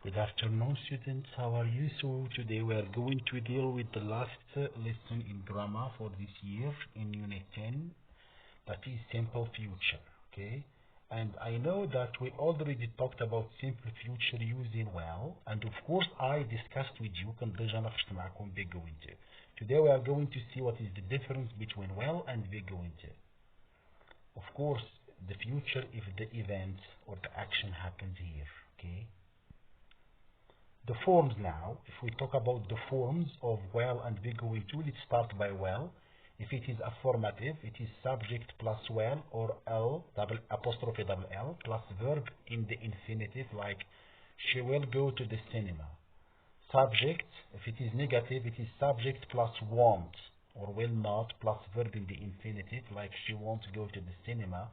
Good afternoon, students. How are you? So today we are going to deal with the last lesson in grammar for this year in Unit 10, that is simple future. Okay, and I know that we already talked about simple future using well, and of course I discussed with you كنت ديجا ناقشت معكم be going to. Today we are going to see what is the difference between well and be going to. Of course, the future if the event or the action happens here. Okay. The forms now, if we talk about the forms of well and be going to, let's start by well. If it is affirmative, it is subject plus well or L, double apostrophe double L, plus verb in the infinitive, like she will go to the cinema. Subject, if it is negative, it is subject plus won't or will not, plus verb in the infinitive, like she won't go to the cinema.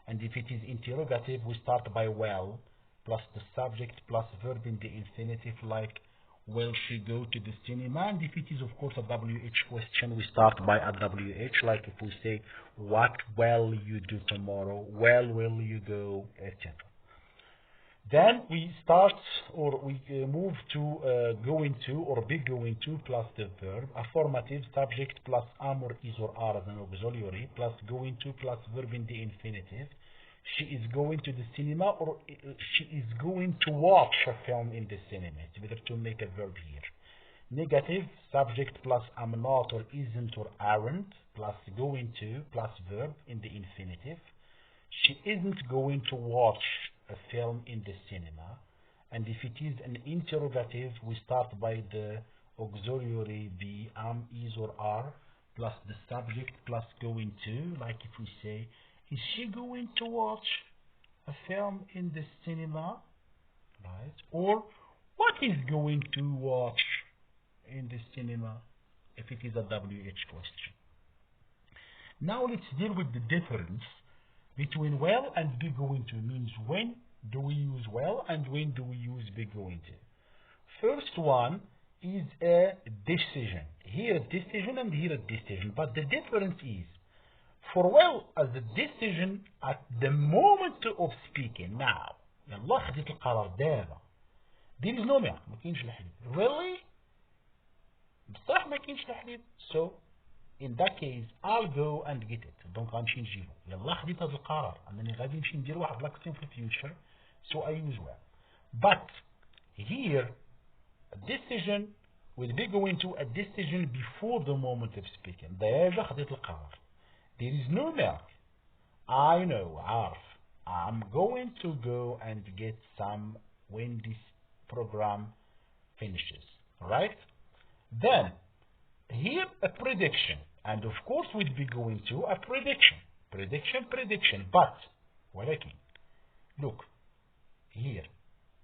And if it is interrogative, we start by well, plus the subject plus verb in the infinitive, like will she go to the cinema? And if it is of course a WH question, we start by a WH, like if we say what will you do tomorrow, well will you go, etc. Then we start or we move to going to or be going to plus the verb, affirmative, subject plus am or is or are as an auxiliary, plus going to plus verb in the infinitive. She is going to the cinema or she is going to watch a film in the cinema. It's better to make a verb here. Negative, subject plus am not or isn't or aren't, plus going to plus verb in the infinitive. She isn't going to watch a film in the cinema. And if it is an interrogative, we start by the auxiliary be, am, is or are, plus the subject plus going to, like if we say, is she going to watch a film in the cinema? Right? Or what is going to watch in the cinema if it is a WH question. Now let's deal with the difference between well and be going to. Means when do we use well and when do we use be going to. First one is a decision. Here a decision and here a decision. But the difference is for well as a decision at the moment of speaking. Now يلا خديت القرار دابا. There is no ما كاينش الحليب. Really؟ بصح ما كاينش الحليب. So in that case I'll go and get it. دونك غنمشي نجيبو. يلا خديت هذا القرار انني غادي نمشي ندير واحد لاكسيون في الفيوتشر. So I use well. But here a decision will be going to a decision before the moment of speaking. ديجا خديت القرار. There is no milk. I know, عارف. I'm going to go and get some when this program finishes. Right? Then, here a prediction. And of course we'll be going to a prediction. Prediction. But, ولكن, look, here.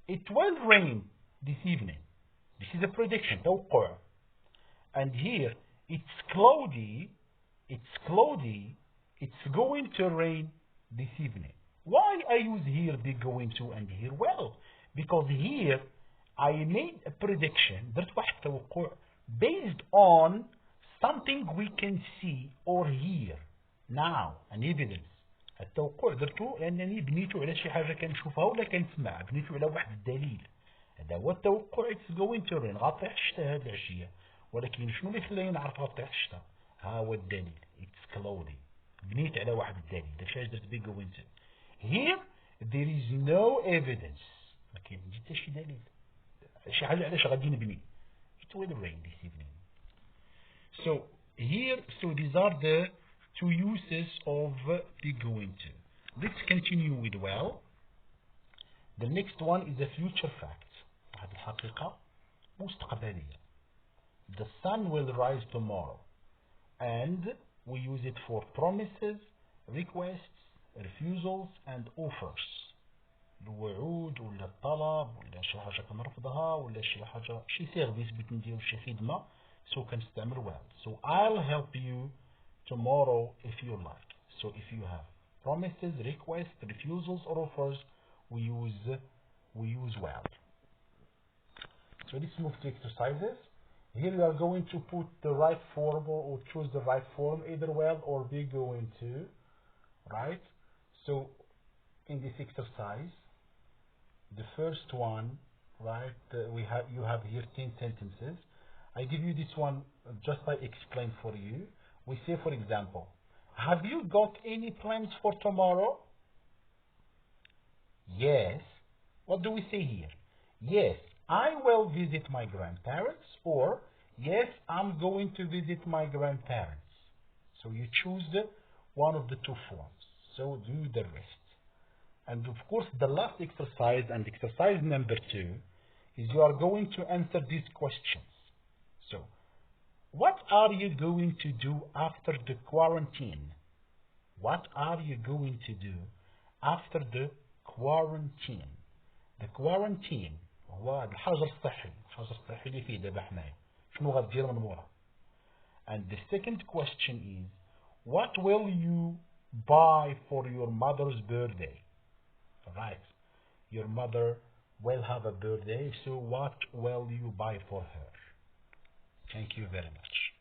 It will rain this evening. This is a prediction. توقع. And here, it's cloudy. It's going to rain this evening. Why I use here be going to and here well? Because here I made a prediction درت واحد توقع based on something we can see or hear now, an evidence. التوقع درته لأنني بنيته على شي حاجة كنشوفها ولا كنسمعها، بنيته على واحد الدليل. هذا هو التوقع. It's going to rain. غطيح الشتاء هاد العشية. ولكن شنو اللي خلاني نعرف غطيح الشتاء؟ ها هو الدليل. It's cloudy. بنيت على واحد الدليل. داكشي درت be going to. Here there is no evidence. ما كاين حتى شي دليل. شي حاجة علاش غادي نبني. It will rain this evening. So here, these are the two uses of be going to. Let's continue with well. The next one is a future fact. هذه الحقيقة مستقبلية. The sun will rise tomorrow. And we use it for promises, requests, refusals, and offers. الوعود ولا الطلب ولا شي حاجة كنرفضها ولا شي حاجة شي سيرفيس بغيت نديرو شي خدمة. So كنستعمل well. So I'll help you tomorrow if you like. So if you have promises, requests, refusals, or offers, we use well. So let's move to exercises. Here we are going to put the right form or choose the right form, either well or be going to, right? So in this exercise, the first one right? You have here 10 sentences. I give you this one just I explain for you. We say, for example, have you got any plans for tomorrow? Yes. What do we say here? Yes, I will visit my grandparents, or yes, I'm going to visit my grandparents. So you choose one of the two forms. So do the rest. And of course, the last exercise and exercise number 2 is you are going to answer these questions. So, what are you going to do after the quarantine? What are you going to do after the quarantine? The quarantine هو الحجر الصحي اللي فيه دابا حنايا شنو غدير من مورا. And the second question is, what will you buy for your mother's birthday? Right. Your mother will have a birthday, so what will you buy for her? Thank you very much.